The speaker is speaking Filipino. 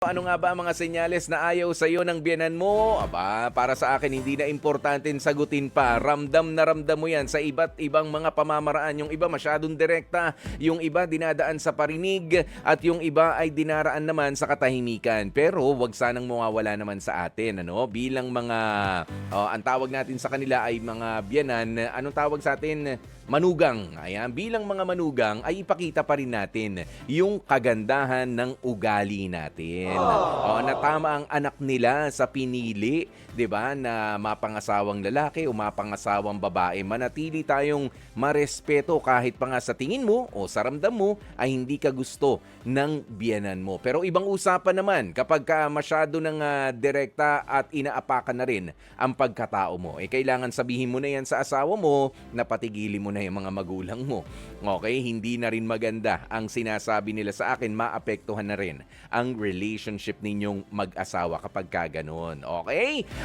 Ano nga ba ang mga senyales na ayaw sa'yo ng biyenan mo? Aba, para sa akin, hindi na importante sagutin pa. Ramdam na ramdam mo yan sa iba't ibang mga pamamaraan. Yung iba masyadong direkta, yung iba dinadaan sa parinig, at yung iba ay dinaraan naman sa katahimikan. Pero wag sanang mawawala naman sa atin. Bilang mga, ang tawag natin sa kanila ay mga biyenan. Anong tawag sa atin? Manugang. Ayan, bilang mga manugang ay ipakita pa rin natin yung kagandahan ng ugali natin. Na tama ang anak nila sa pinili, 'di ba, na mapangasawang lalaki o mapangasawang babae. Manatili tayong marespeto kahit pa nga sa tingin mo o sa ramdam mo ay hindi ka gusto ng biyenan mo. Pero ibang usapan naman kapag ka masyado ng direkta at inaapakan na rin ang pagkatao mo. Kailangan sabihin mo na yan sa asawa mo na patigilin mo na yung mga magulang mo. Okay? Hindi na rin maganda ang sinasabi nila sa akin, maapektuhan na rin ang relationship ninyong mag-asawa kapag ka ganun. Okay?